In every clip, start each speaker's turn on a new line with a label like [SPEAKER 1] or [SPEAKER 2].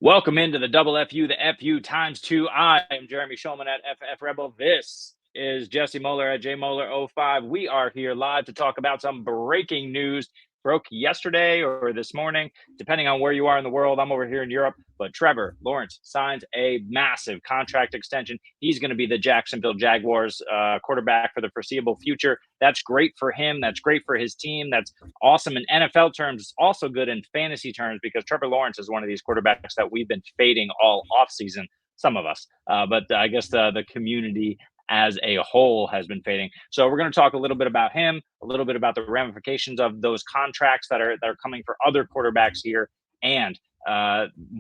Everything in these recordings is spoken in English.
[SPEAKER 1] Welcome into the double FU, the FU times two. I am Jeremy Shulman at FF Rebel. This is Jesse Moeller at JMoeller05. We are here live to talk about some breaking news. Broke yesterday or this morning, depending on where you are in the world. I'm over here in Europe, but Trevor Lawrence signs a massive contract extension. He's going to be the Jacksonville Jaguars quarterback for the foreseeable future. That's great for him. That's great for his team. That's awesome in NFL terms. It's also good in fantasy terms because Trevor Lawrence is one of these quarterbacks that we've been fading all offseason. Some of us, but I guess the community as a whole has been fading. So we're going to talk a little bit about him, a little bit about the ramifications of those contracts that are coming for other quarterbacks here, and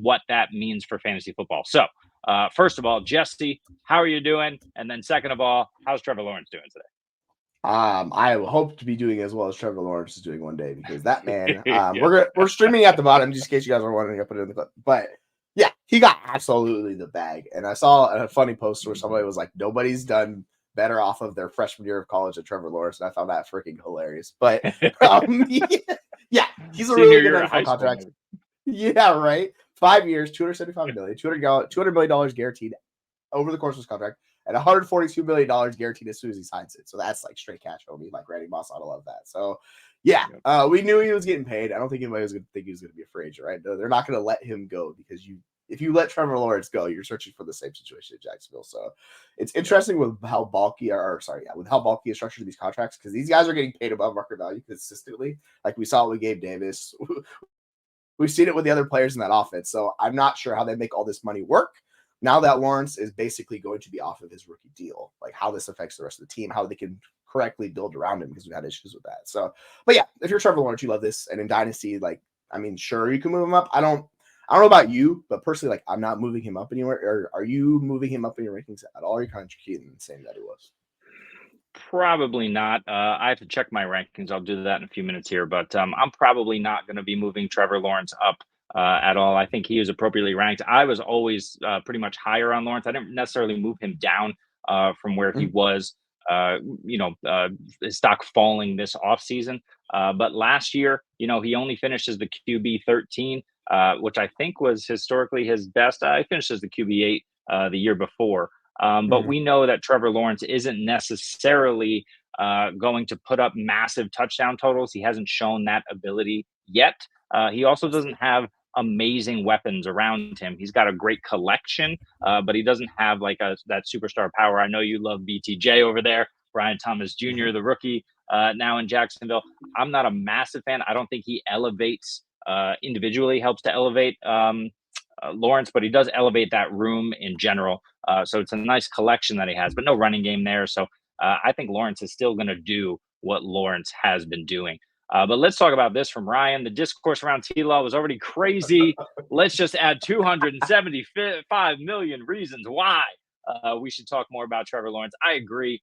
[SPEAKER 1] what that means for fantasy football. So first of all, Jesse, how are you doing? And then second of all, how's Trevor Lawrence doing today?
[SPEAKER 2] I hope to be doing as well as Trevor Lawrence is doing one day because that man. We're streaming at the bottom just in case you guys are wondering. I put it in the clip, but yeah, he got absolutely the bag. And I saw a funny post where somebody was like, "Nobody's done better off of their freshman year of college than Trevor Lawrence," and I found that freaking hilarious. But yeah, he's a really good NFL contract. Yeah, right. 5 years, $275 million, $200 million guaranteed over the course of his contract. And $142 million guaranteed as soon as he signs it. So that's like straight cash, homie. Like Randy Moss, I love that. So yeah, we knew he was getting paid. I don't think anybody was going to think he was going to be afraid, right? No, they're not going to let him go because if you let Trevor Lawrence go, you're searching for the same situation in Jacksonville. So it's interesting with how bulky with how bulky is structured these contracts because these guys are getting paid above market value consistently. Like we saw with Gabe Davis. We've seen it with the other players in that offense. So I'm not sure how they make all this money work. Now that Lawrence is basically going to be off of his rookie deal, like how this affects the rest of the team, how they can correctly build around him because we've had issues with that. So, but yeah, if you're Trevor Lawrence, you love this. And in Dynasty, sure, you can move him up. I don't know about you, but personally, I'm not moving him up anywhere. Or are you moving him up in your rankings at all? Or are you kind of keeping the same that he was?
[SPEAKER 1] Probably not. I have to check my rankings. I'll do that in a few minutes here, but I'm probably not going to be moving Trevor Lawrence up at all. I think he is appropriately ranked. I was always pretty much higher on Lawrence. I didn't necessarily move him down from where he was. His stock falling this offseason. But last year, he only finished as the QB 13, which I think was historically his best. I finished as the QB 8 the year before. But we know that Trevor Lawrence isn't necessarily going to put up massive touchdown totals. He hasn't shown that ability yet. He also doesn't have amazing weapons around him. He's got a great collection, but he doesn't have that superstar power. I know you love BTJ over there, Brian Thomas Jr., the rookie now in Jacksonville. I'm not a massive fan. I don't think he elevates individually, helps to elevate Lawrence, but he does elevate that room in general. So it's a nice collection that he has, but no running game there. So I think Lawrence is still going to do what Lawrence has been doing. But let's talk about this from Ryan. The discourse around T-Law was already crazy. Let's just add 275 million reasons why we should talk more about Trevor Lawrence. I agree.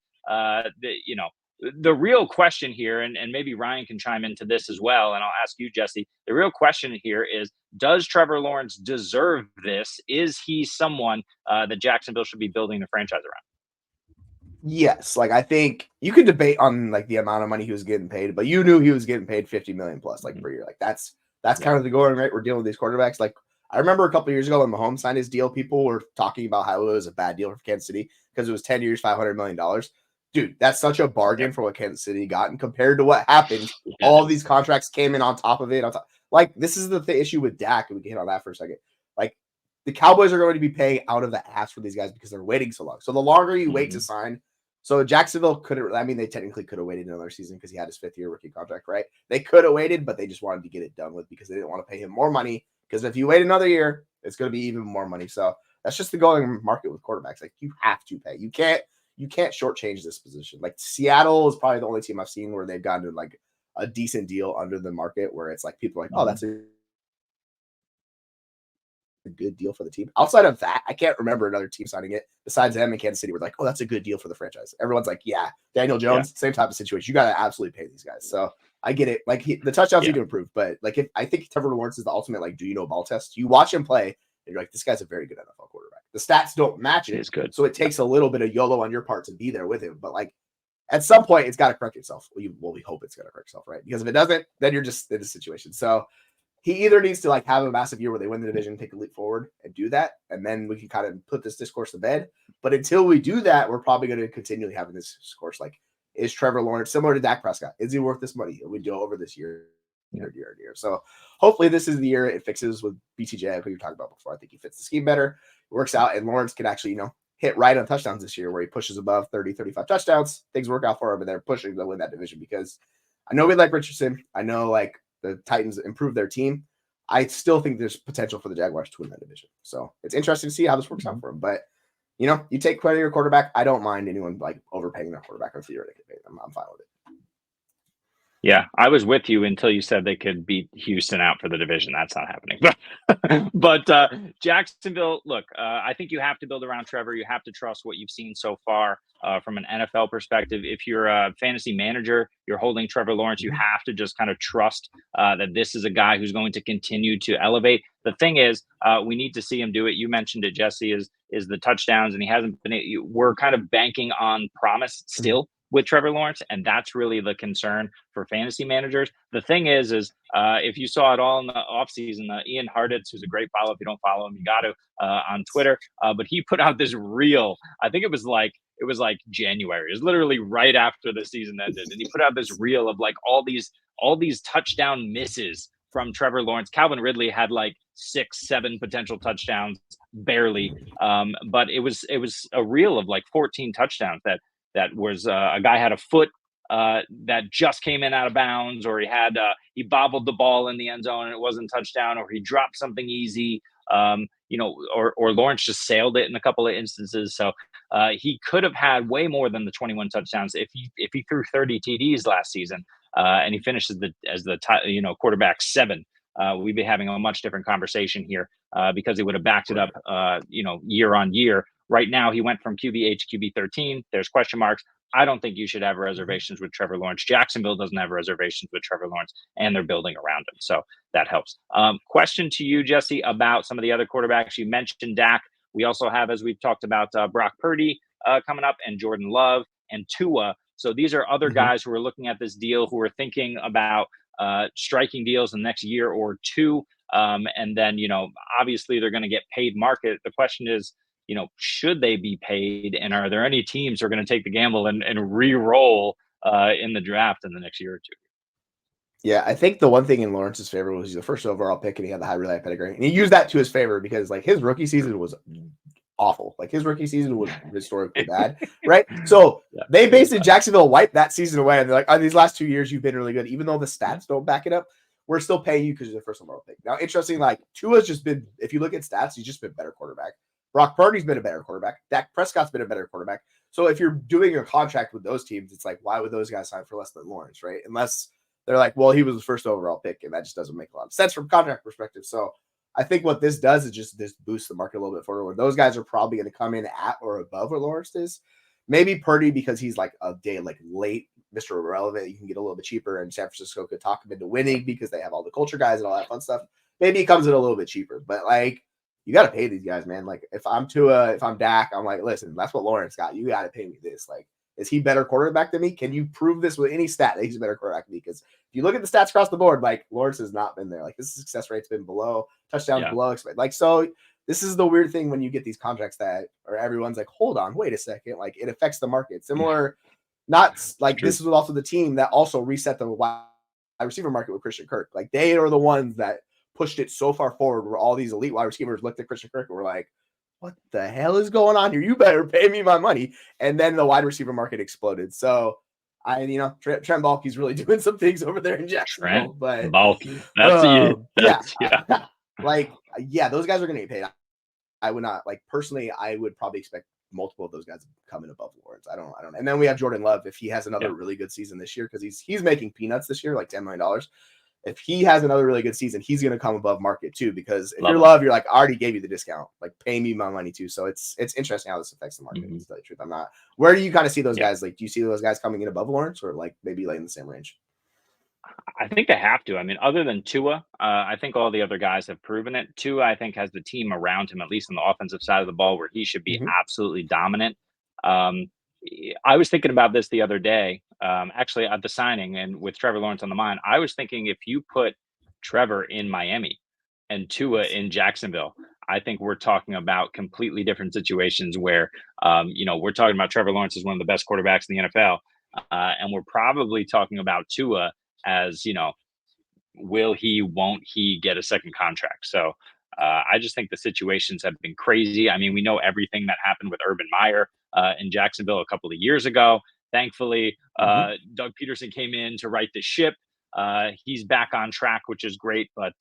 [SPEAKER 1] The real question here, and maybe Ryan can chime into this as well, and I'll ask you, Jesse, the real question here is, does Trevor Lawrence deserve this? Is he someone that Jacksonville should be building the franchise around?
[SPEAKER 2] Yes, I think you could debate on the amount of money he was getting paid, but you knew he was getting paid $50 million plus per year. That's kind of the going rate we're dealing with these quarterbacks. I remember a couple of years ago when Mahomes signed his deal, people were talking about how it was a bad deal for Kansas City because it was 10 years, $500 million. Dude, that's such a bargain for what Kansas City got. And compared to what happened, all of these contracts came in on top of it. This is the issue with Dak, and we can hit on that for a second. The Cowboys are going to be paying out of the ass for these guys because they're waiting so long. So the longer you wait to sign, so Jacksonville they technically could have waited another season because he had his 5th year rookie contract, right? They could have waited, but they just wanted to get it done with because they didn't want to pay him more money. Because if you wait another year, it's going to be even more money. So that's just the going market with quarterbacks. You have to pay. You can't shortchange this position. Seattle is probably the only team I've seen where they've gotten to a decent deal under the market where it's people are oh, that's a good deal for the team. Outside of that, I can't remember another team signing it besides them in Kansas City. We're oh, that's a good deal for the franchise. Everyone's yeah, Daniel Jones, same type of situation. You got to absolutely pay these guys. So I get it. The touchdowns you can improve, but I think Trevor Lawrence is the ultimate do you know ball test. You watch him play, and you're this guy's a very good NFL quarterback. The stats don't match it.
[SPEAKER 1] It's good.
[SPEAKER 2] So it takes a little bit of YOLO on your part to be there with him. But at some point, it's got to correct itself. We hope it's going to correct itself, right? Because if it doesn't, then you're just in a situation. So he either needs to like have a massive year where they win the division, take a leap forward, and do that, and then we can kind of put this discourse to bed. But until we do that, we're probably going to continually having this discourse like, is Trevor Lawrence similar to Dak Prescott? Is he worth this money? We do over this year. So hopefully this is the year it fixes with BTJ, like we were talking about before. I think he fits the scheme better, it works out, and Lawrence can actually, hit right on touchdowns this year where he pushes above 30, 35 touchdowns. Things work out for him, and they're pushing to win that division because I know we like Richardson. I know like the Titans improved their team. I still think there's potential for the Jaguars to win that division. So it's interesting to see how this works out for him. But, you take credit of your quarterback. I don't mind anyone like overpaying their quarterback or theoretically paying them. I'm fine with it.
[SPEAKER 1] Yeah, I was with you until you said they could beat Houston out for the division. That's not happening. But Jacksonville, look, I think you have to build around Trevor. You have to trust what you've seen so far from an NFL perspective. If you're a fantasy manager, you're holding Trevor Lawrence, you have to just kind of trust that this is a guy who's going to continue to elevate. The thing is, we need to see him do it. You mentioned it, Jesse, is the touchdowns, and he hasn't been. We're kind of banking on promise still with Trevor Lawrence, and that's really the concern for fantasy managers. The thing is if you saw it all in the offseason, Ian Harditz, who's a great follow, if you don't follow him, you got to on Twitter, but he put out this reel. I think it was like January. It was literally right after the season ended, and he put out this reel of like all these touchdown misses from Trevor Lawrence. Calvin Ridley had like 6-7 potential touchdowns, barely, but it was a reel of like 14 touchdowns that was a guy had a foot that just came in out of bounds, or he bobbled the ball in the end zone and it wasn't touchdown, or he dropped something easy, or Lawrence just sailed it in a couple of instances. So he could have had way more than the 21 touchdowns if he threw 30 TDs last season, and he finished as the quarterback 7. We'd be having a much different conversation here because he would have backed it up, year on year. Right now, he went from QB8 to QB13. There's question marks. I don't think you should have reservations with Trevor Lawrence. Jacksonville doesn't have reservations with Trevor Lawrence, and they're building around him. So that helps. Question to you, Jesse, about some of the other quarterbacks. You mentioned Dak. We also have, as we've talked about, Brock Purdy coming up, and Jordan Love and Tua. So these are other guys who are looking at this deal, who are thinking about striking deals in the next year or two. And then, obviously they're going to get paid market. The question is, should they be paid? And are there any teams who are going to take the gamble and re-roll in the draft in the next year or two?
[SPEAKER 2] Yeah, I think the one thing in Lawrence's favor was he's the first overall pick and he had the high reliability pedigree. And he used that to his favor because like his rookie season was awful. Like his rookie season was historically bad, right? So they basically Jacksonville wiped that season away, and they're like, these last 2 years you've been really good, even though the stats don't back it up. We're still paying you because you're the first overall pick. Now, interesting, like Tua's just been, if you look at stats, he's just been a better quarterback. Brock Purdy's been a better quarterback. Dak Prescott's been a better quarterback. So if you're doing a contract with those teams, it's like, why would those guys sign for less than Lawrence, right? Unless they're like, well, he was the first overall pick, and that just doesn't make a lot of sense from a contract perspective. So I think what this does is just this boosts the market a little bit forward. Those guys are probably going to come in at or above where Lawrence is. Maybe Purdy, because he's like a day like late, Mr. Irrelevant, you can get a little bit cheaper, and San Francisco could talk him into winning because they have all the culture guys and all that fun stuff. Maybe he comes in a little bit cheaper, but like you got to pay these guys, man. Like if I'm Tua, if I'm Dak, I'm like, listen, that's what Lawrence got. You got to pay me this. Like, is he better quarterback than me? Can you prove this with any stat that he's a better quarterback than me? Because if you look at the stats across the board, like Lawrence has not been there. Like his success rate's been below, touchdowns below expected. Like, so this is the weird thing when you get these contracts that, or everyone's like, hold on, wait a second. Like it affects the market. Similar, not like this was also the team that also reset the wide receiver market with Christian Kirk. Like they are the ones that pushed it so far forward where all these elite wide receivers looked at Christian Kirk and were like, what the hell is going on here? You better pay me my money. And then the wide receiver market exploded. So Trent Baalke's really doing some things over there in Jacksonville. But
[SPEAKER 1] Baalke,
[SPEAKER 2] those guys are going to get paid. I would not personally. I would probably expect multiple of those guys to come in above Lawrence. I don't. And then we have Jordan Love if he has another really good season this year because he's making peanuts this year, like $10 million. If he has another really good season, he's going to come above market too. Because if you're Love, you're like, I already gave you the discount. Like, pay me my money too. So it's interesting how this affects the market. To tell you the truth, I'm not. Where do you kind of see those guys? Like, do you see those guys coming in above Lawrence, or like maybe like in the same range?
[SPEAKER 1] I think they have to. I mean, other than Tua, I think all the other guys have proven it. Tua, I think, has the team around him, at least on the offensive side of the ball, where he should be absolutely dominant. I was thinking about this the other day, actually at the signing, and with Trevor Lawrence on the mind, I was thinking if you put Trevor in Miami and Tua in Jacksonville, I think we're talking about completely different situations where, we're talking about Trevor Lawrence as one of the best quarterbacks in the NFL. And we're probably talking about Tua as, will he, won't he get a second contract? So I just think the situations have been crazy. I mean, we know everything that happened with Urban Meyer in Jacksonville a couple of years ago. Thankfully,
[SPEAKER 2] Mhm.
[SPEAKER 1] Doug Peterson came in to right the ship. He's back on track, which is great, but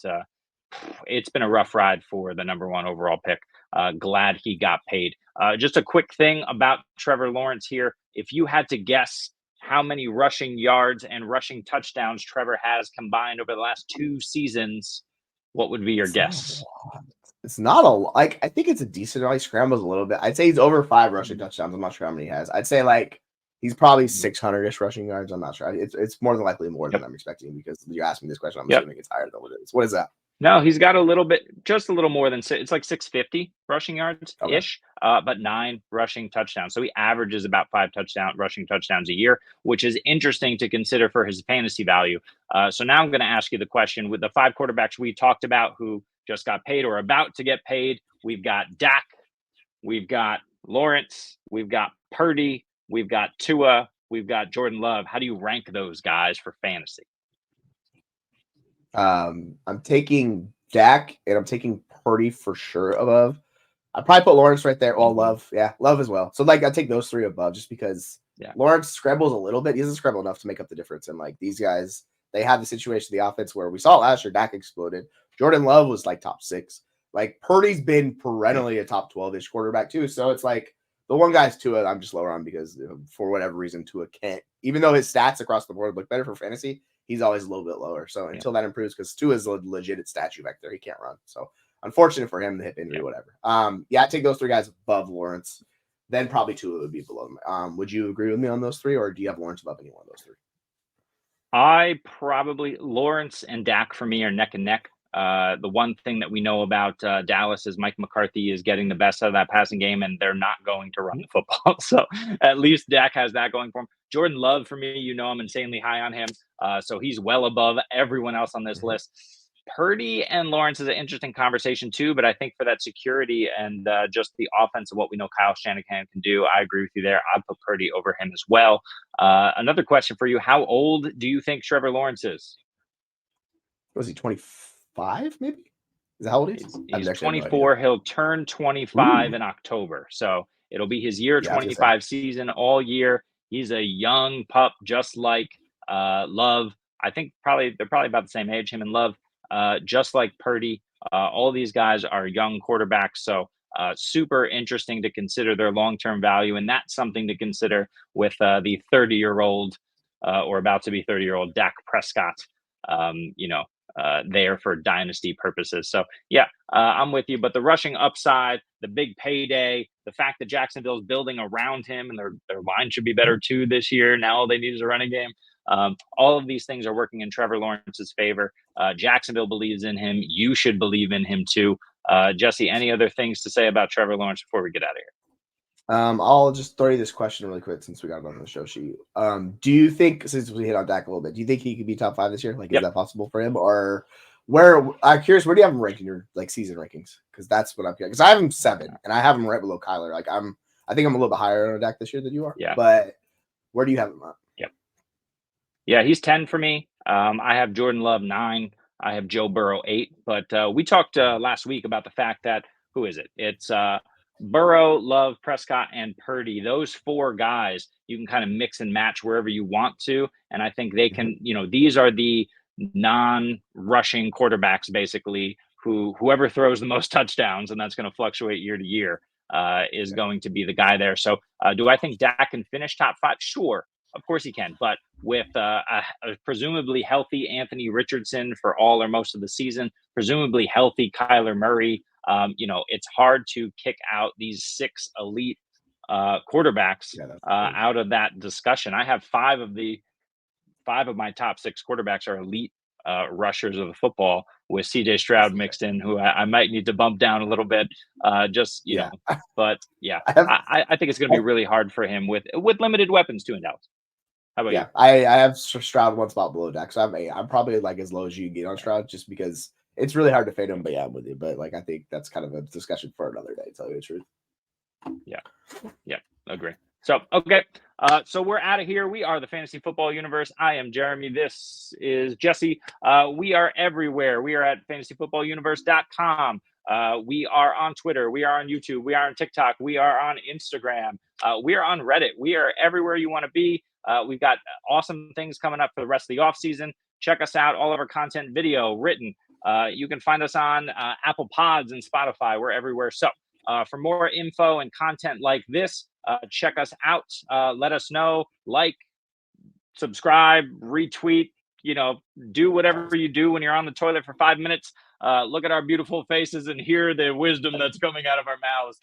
[SPEAKER 1] it's been a rough ride for the number one overall pick. Glad he got paid. Just a quick thing about Trevor Lawrence here. If you had to guess how many rushing yards and rushing touchdowns Trevor has combined over the last 2 seasons, what would be your
[SPEAKER 2] It's not a
[SPEAKER 1] guess?
[SPEAKER 2] lot. It's not a lot. Like, I think it's a decent amount. He scrambles a little bit. I'd say he's over 5 rushing
[SPEAKER 1] Mhm.
[SPEAKER 2] touchdowns. I'm not sure how many he has. I'd say like he's probably
[SPEAKER 1] Mhm.
[SPEAKER 2] 600-ish rushing yards. I'm not sure. It's more than likely more than
[SPEAKER 1] Yep.
[SPEAKER 2] I'm expecting because you asked me this question. I'm
[SPEAKER 1] Yep.
[SPEAKER 2] assuming it's higher than what it is. What is that?
[SPEAKER 1] No, he's got a little bit, just a little more than it's like 650 rushing yards
[SPEAKER 2] Okay.
[SPEAKER 1] ish, but 9 rushing touchdowns. So he averages about rushing touchdowns a year, which is interesting to consider for his fantasy value. So now I'm going to ask you the question with the 5 quarterbacks we talked about who just got paid or about to get paid. We've got Dak, we've got Lawrence, we've got Purdy, we've got Tua, we've got Jordan Love. How do you rank those guys for fantasy?
[SPEAKER 2] I'm taking Dak and I'm taking Purdy for sure above. I'd probably put Lawrence right there. Well,
[SPEAKER 1] Mhm.
[SPEAKER 2] Love, yeah, Love as well. So like I take those 3 above just because
[SPEAKER 1] Yeah.
[SPEAKER 2] Lawrence scrambles a little bit. He doesn't scramble enough to make up the difference. And like these guys, they have the situation, the offense where we saw it last year. Dak exploded. Jordan Love was like top 6. Like Purdy's been
[SPEAKER 1] Yeah.
[SPEAKER 2] perennially a top 12-ish quarterback too. So it's like the one guy's Tua, I'm just lower on because for whatever reason Tua can't. Even though his stats across the board look better for fantasy, he's always a little bit lower. So
[SPEAKER 1] Yeah.
[SPEAKER 2] until that improves, because Tua is a legit statue back there, he can't run. So unfortunate for him, the hip injury,
[SPEAKER 1] Yeah.
[SPEAKER 2] whatever. Yeah, I take those 3 guys above Lawrence. Then probably Tua would be below him. Would you agree with me on those 3, or do you have Lawrence above any one of those 3?
[SPEAKER 1] I probably Lawrence and Dak for me are neck and neck. The one thing that we know about Dallas is Mike McCarthy is getting the best out of that passing game, and they're not going to run the football. So at least Dak has that going for him. Jordan Love for me, I'm insanely high on him. So he's well above everyone else on this
[SPEAKER 2] Mhm.
[SPEAKER 1] list. Purdy and Lawrence is an interesting conversation too, but I think for that security and just the offense of what we know Kyle Shanahan can do, I agree with you there. I'd put Purdy over him as well. Another question for you: how old do you think Trevor Lawrence is?
[SPEAKER 2] Was he 25? Maybe is that how old he is? I
[SPEAKER 1] He's
[SPEAKER 2] actually have no idea.
[SPEAKER 1] 24. He'll turn 25
[SPEAKER 2] Ooh,
[SPEAKER 1] in October, so it'll be his year
[SPEAKER 2] yeah, I was gonna say.
[SPEAKER 1] 25 season all year. He's a young pup, just like Love. I think they're probably about the same age, him and Love, just like Purdy. All these guys are young quarterbacks, so super interesting to consider their long-term value, and that's something to consider with the 30-year-old or about to be 30-year-old Dak Prescott. There for dynasty purposes. So yeah, I'm with you. But the rushing upside, the big payday, the fact that Jacksonville's building around him and their line should be better too this year. Now all they need is a running game. All of these things are working in Trevor Lawrence's favor. Jacksonville believes in him. You should believe in him too. Jesse, any other things to say about Trevor Lawrence before we get out of here?
[SPEAKER 2] I'll just throw you this question really quick since we got it on the show sheet. Do you think, since we hit on Dak a little bit, do you think he could be top 5 this year? Like, is
[SPEAKER 1] Yep.
[SPEAKER 2] that possible for him? Or where? I'm curious, where do you have him ranked in your like season rankings? Because that's what I'm because I have him 7 and I have him right below Kyler. Like I think I'm a little bit higher on Dak this year than you are.
[SPEAKER 1] Yeah.
[SPEAKER 2] But where do you have him at?
[SPEAKER 1] Yep. Yeah, he's 10 for me. I have Jordan Love 9. I have Joe Burrow 8. But we talked last week about the fact that who is it? It's Burrow, Love, Prescott, and Purdy. Those 4 guys you can kind of mix and match wherever you want to, and I think they
[SPEAKER 2] Mhm.
[SPEAKER 1] can. These are the non-rushing quarterbacks basically. Whoever throws the most touchdowns, and that's going to fluctuate year to year, is
[SPEAKER 2] Yeah.
[SPEAKER 1] going to be the guy there. So, do I think Dak can finish top 5? Sure, of course he can, but with a presumably healthy Anthony Richardson for all or most of the season, presumably healthy Kyler Murray. It's hard to kick out these 6 elite quarterbacks
[SPEAKER 2] Yeah, that's true.
[SPEAKER 1] out of that discussion. I have 5 of my top 6 quarterbacks are elite rushers of the football, with CJ
[SPEAKER 2] That's
[SPEAKER 1] Stroud
[SPEAKER 2] okay.
[SPEAKER 1] mixed in, who I might need to bump down a little bit. Just
[SPEAKER 2] Yeah.
[SPEAKER 1] but yeah,
[SPEAKER 2] I have
[SPEAKER 1] I think it's going to be really hard for him with limited weapons too in Dallas. How about you?
[SPEAKER 2] Yeah, I have Stroud one spot below Dak, so I'm probably like as low as you can get on Stroud, just because it's really hard to fade him. But yeah, I'm with you. But like, I think that's kind of a discussion for another day. To tell you the truth.
[SPEAKER 1] Yeah, agree. So, okay. So we're out of here. We are the Fantasy Football Universe. I am Jeremy. This is Jesse. We are everywhere. We are at fantasyfootballuniverse.com. We are on Twitter. We are on YouTube. We are on TikTok. We are on Instagram. We are on Reddit. We are everywhere you want to be. We've got awesome things coming up for the rest of the off season. Check us out. All of our content, video, written. You can find us on Apple Pods and Spotify. We're everywhere. So for more info and content like this, check us out. Let us know. Like, subscribe, retweet. Do whatever you do when you're on the toilet for 5 minutes. Look at our beautiful faces and hear the wisdom that's coming out of our mouths.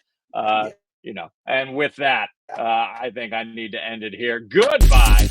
[SPEAKER 1] And with that, I think I need to end it here. Goodbye.